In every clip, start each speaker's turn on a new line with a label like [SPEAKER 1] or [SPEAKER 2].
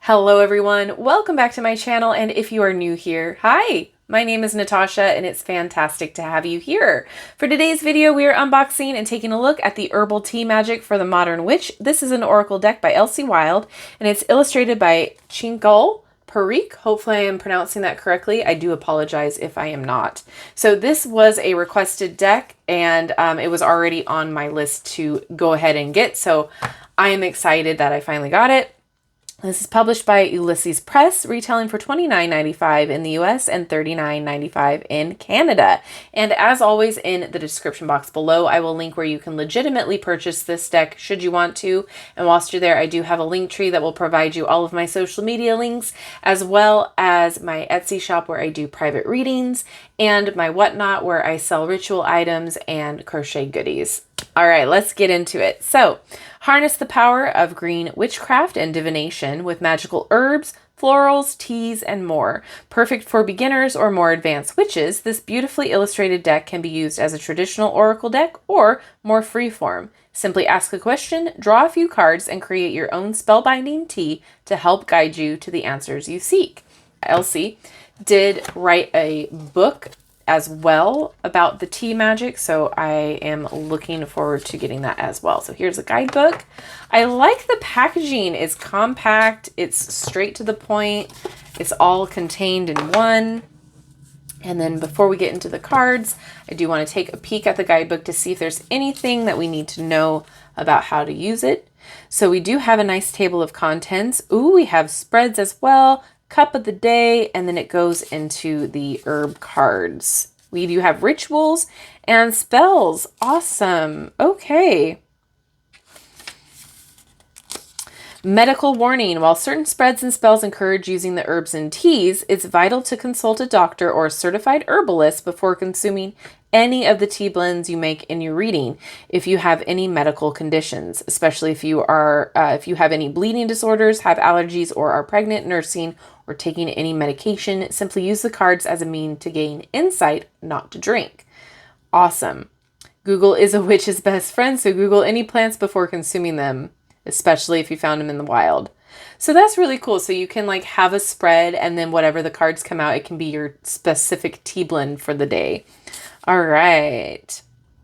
[SPEAKER 1] Hello everyone, welcome back to my channel, and if you are new here, hi! My name is Natasha and it's fantastic to have you here. For today's video, we are unboxing and taking a look at the Herbal Tea Magic for the Modern Witch. This is an oracle deck by Elsie Wild and it's illustrated by Chinkal Pareek. Hopefully I am pronouncing that correctly. I do apologize if I am not. So this was a requested deck and it was already on my list to go ahead and get, so I am excited that I finally got it. This is published by Ulysses Press, retailing for $29.95 in the US and $39.95 in Canada. And as always, in the description box below, I will link where you can legitimately purchase this deck should you want to. And whilst you're there, I do have a link tree that will provide you all of my social media links, as well as my Etsy shop where I do private readings, and my Whatnot where I sell ritual items and crochet goodies. All right, let's get into it. So, harness the power of green witchcraft and divination with magical herbs, florals, teas, and more. Perfect for beginners or more advanced witches, this beautifully illustrated deck can be used as a traditional oracle deck or more freeform. Simply ask a question, draw a few cards, and create your own spellbinding tea to help guide you to the answers you seek. Elsie did write a book as well about the tea magic, so I am looking forward to getting that as well. So here's a guidebook. I like the packaging. It's compact, it's straight to the point, it's all contained in one. And then before we get into the cards, I do want to take a peek at the guidebook to see if there's anything that we need to know about how to use it. So we do have a nice table of contents. Ooh, we have spreads as well, cup of the day, and then it goes into the herb cards. We do have rituals and spells. Awesome. Okay. Medical warning. While certain spreads and spells encourage using the herbs and teas, it's vital to consult a doctor or a certified herbalist before consuming any of the tea blends you make in your reading if you have any medical conditions, especially if you have any bleeding disorders, have allergies, or are pregnant, nursing, or taking any medication. Simply use the cards as a means to gain insight, not to drink. Awesome. Google is a witch's best friend, so Google any plants before consuming them, especially if you found them in the wild. So that's really cool. So you can like have a spread and then whatever the cards come out, it can be your specific tea blend for the day. All right.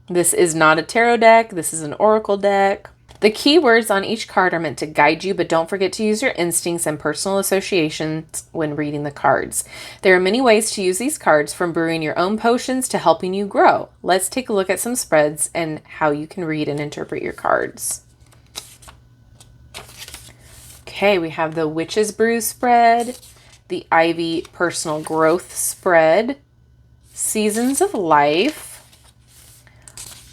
[SPEAKER 1] This is not a tarot deck. This is an oracle deck. The keywords on each card are meant to guide you, but don't forget to use your instincts and personal associations when reading the cards. There are many ways to use these cards, from brewing your own potions to helping you grow. Let's take a look at some spreads and how you can read and interpret your cards. Okay, we have the Witch's Brew spread, the Ivy Personal Growth spread, Seasons of Life,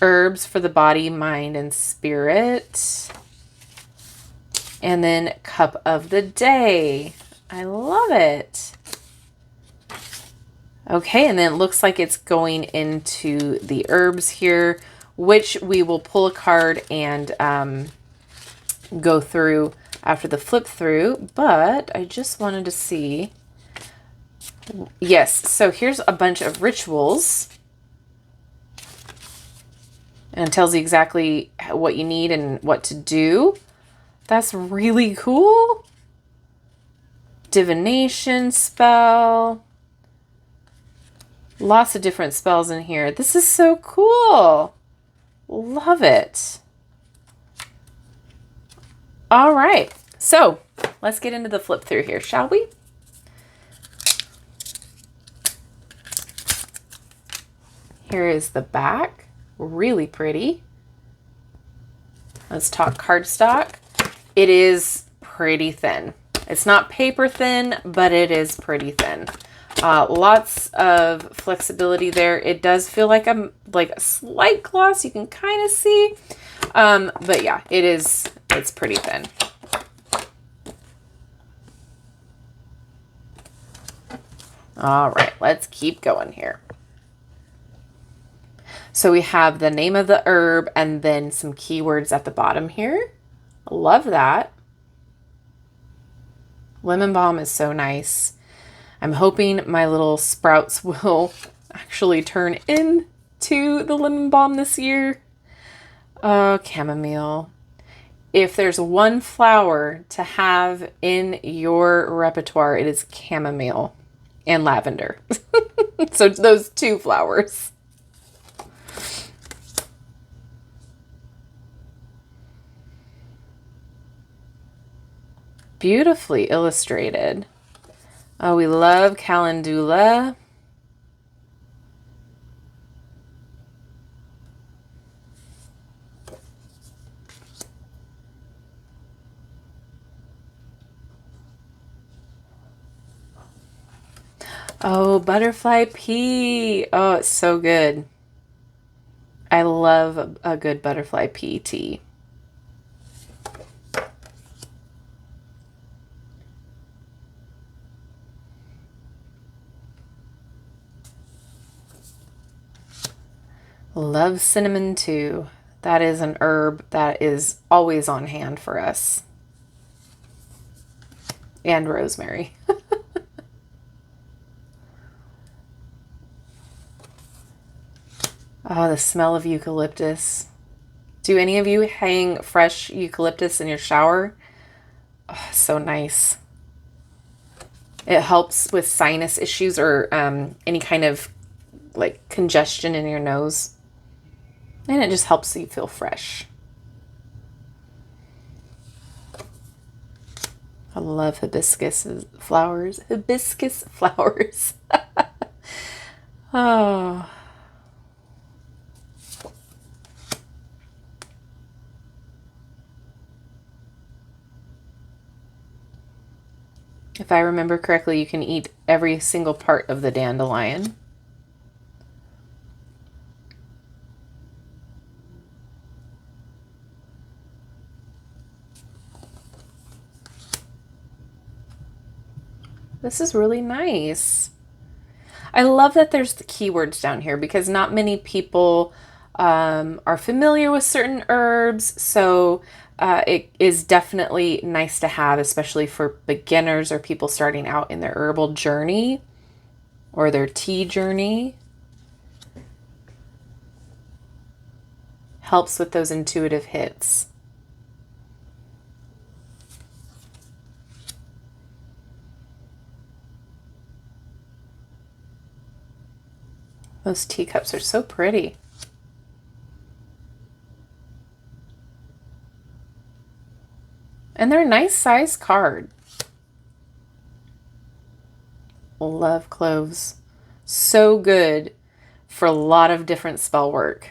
[SPEAKER 1] Herbs for the Body, Mind, and Spirit, and then Cup of the Day. I love it. Okay, and then it looks like it's going into the herbs here, which we will pull a card and go through after the flip through, but I just wanted to see. Yes, so here's a bunch of rituals. And it tells you exactly what you need and what to do. That's really cool. Divination spell. Lots of different spells in here. This is so cool. Love it. All right, so let's get into the flip through here, shall we? Here is the back. Really pretty. Let's talk cardstock. It is pretty thin. It's not paper thin, but it is pretty thin. Lots of flexibility there. It does feel like a slight gloss. You can kind of see, but yeah, it's pretty thin. All right, let's keep going here. So we have the name of the herb and then some keywords at the bottom here. Love that. Lemon balm is so nice. I'm hoping my little sprouts will actually turn into the lemon balm this year. Chamomile. if there's one flower to have in your repertoire, it is chamomile and lavender. So those two flowers. Beautifully illustrated. Oh, we love calendula. Oh, butterfly pea. Oh, it's so good. I love a good butterfly pea tea. Love cinnamon too. That is an herb that is always on hand for us. And rosemary. Oh, the smell of eucalyptus. Do any of you hang fresh eucalyptus in your shower? Oh, so nice. It helps with sinus issues or any kind of like congestion in your nose. And it just helps you feel fresh. I love hibiscus flowers. Hibiscus flowers. Oh. If I remember correctly, you can eat every single part of the dandelion. This is really nice. I love that there's the keywords down here because not many people are familiar with certain herbs. So it is definitely nice to have, especially for beginners or people starting out in their herbal journey or their tea journey. Helps with those intuitive hits. Those teacups are so pretty. And they're a nice size card. Love cloves. So good for a lot of different spell work.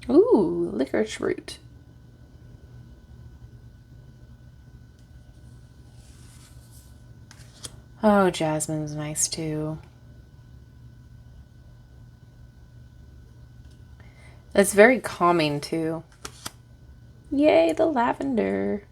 [SPEAKER 1] Ooh, licorice root. Oh, jasmine's nice too. It's very calming too. Yay, the lavender.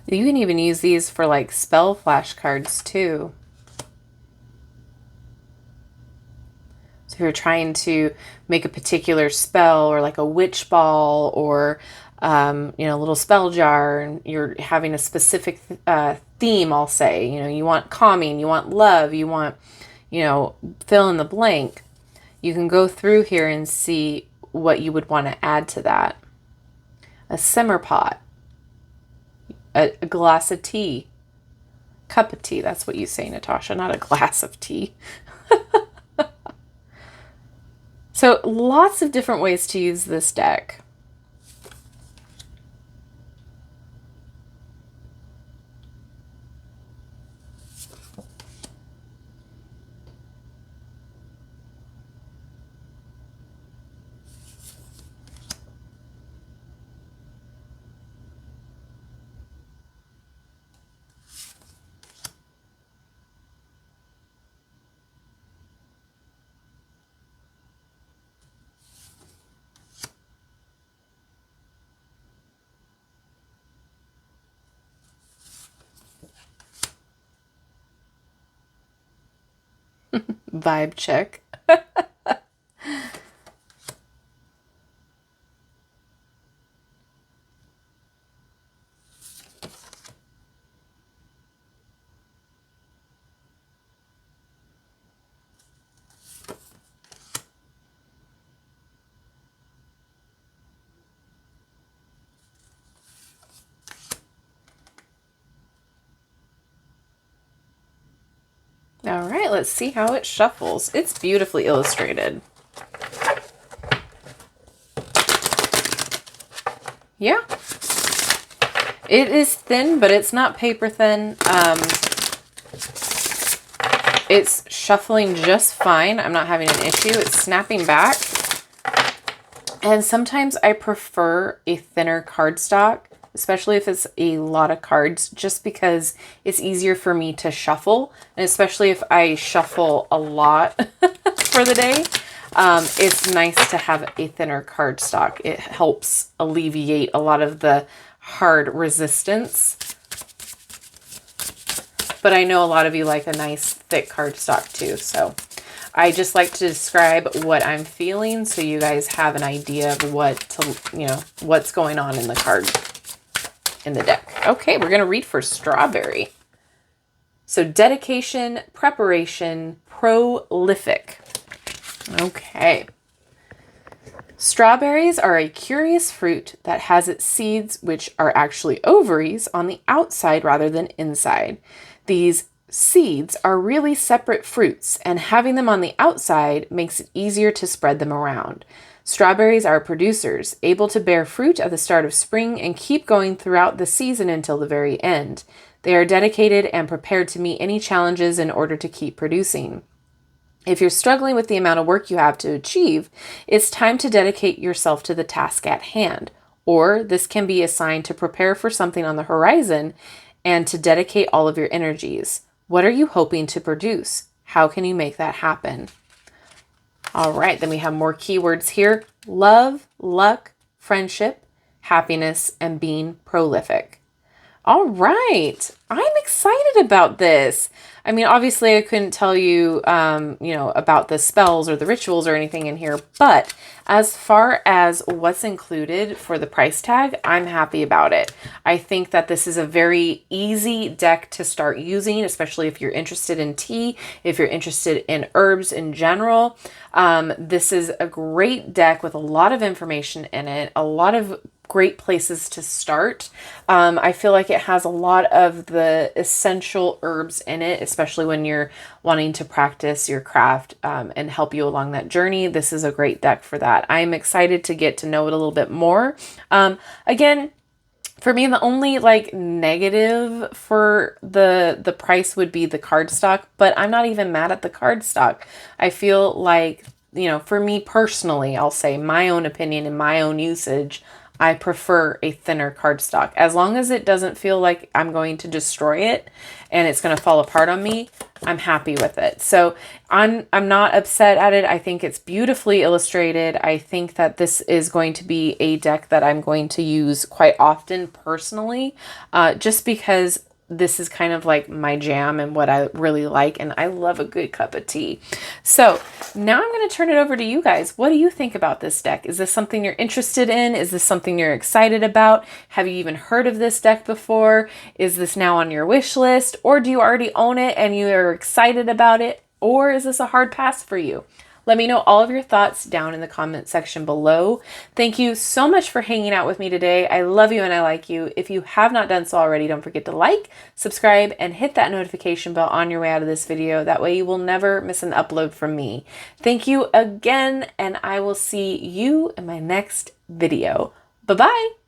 [SPEAKER 1] You can even use these for like spell flashcards too. So if you're trying to make a particular spell or like a witch ball or, you know, a little spell jar, and you're having a specific theme, I'll say, you know, you want calming, you want love, you want, you know, fill in the blank. You can go through here and see what you would want to add to that. A simmer pot. A glass of tea. Cup of tea, that's what you say, Natasha, not a glass of tea. So lots of different ways to use this deck. Vibe check. All right, let's see how it shuffles. It's beautifully illustrated. Yeah. It is thin, but it's not paper thin. It's shuffling just fine. I'm not having an issue. It's snapping back. And sometimes I prefer a thinner cardstock, especially if it's a lot of cards, just because it's easier for me to shuffle. And especially if I shuffle a lot for the day, it's nice to have a thinner cardstock. It helps alleviate a lot of the hard resistance. But I know a lot of you like a nice thick cardstock too. So I just like to describe what I'm feeling so you guys have an idea of what to, you know, what's going on in the card, in the deck. Okay, we're going to read for strawberry. So dedication, preparation, prolific. Okay. Strawberries are a curious fruit that has its seeds, which are actually ovaries, on the outside rather than inside. These seeds are really separate fruits, and having them on the outside makes it easier to spread them around. Strawberries are producers, able to bear fruit at the start of spring and keep going throughout the season until the very end. They are dedicated and prepared to meet any challenges in order to keep producing. If you're struggling with the amount of work you have to achieve, it's time to dedicate yourself to the task at hand. Or this can be a sign to prepare for something on the horizon and to dedicate all of your energies. What are you hoping to produce? How can you make that happen? All right, then we have more keywords here. Love, luck, friendship, happiness, and being prolific. All right, I'm excited about this. I mean, obviously I couldn't tell you, you know, about the spells or the rituals or anything in here, but as far as what's included for the price tag, I'm happy about it. I think that this is a very easy deck to start using, especially if you're interested in tea, if you're interested in herbs in general. This is a great deck with a lot of information in it, a lot of great places to start. I feel like it has a lot of the essential herbs in it, especially when you're wanting to practice your craft and help you along that journey. This is a great deck for that. I'm excited to get to know it a little bit more. Again, for me, the only like negative for the price would be the cardstock, but I'm not even mad at the cardstock. I feel like, you know, for me personally, I'll say my own opinion and my own usage, I prefer a thinner cardstock. As long as it doesn't feel like I'm going to destroy it and it's going to fall apart on me, I'm happy with it. So I'm not upset at it. I think it's beautifully illustrated. I think that this is going to be a deck that I'm going to use quite often personally, just because this is kind of like my jam and what I really like, and I love a good cup of tea. So now I'm going to turn it over to you guys. What do you think about this deck? Is this something you're interested in? Is this something you're excited about? Have you even heard of this deck before? Is this now on your wish list? Or do you already own it and you are excited about it? Or is this a hard pass for you? Let me know all of your thoughts down in the comment section below. Thank you so much for hanging out with me today. I love you and I like you. If you have not done so already, don't forget to like, subscribe, and hit that notification bell on your way out of this video. That way you will never miss an upload from me. Thank you again, and I will see you in my next video. Bye-bye.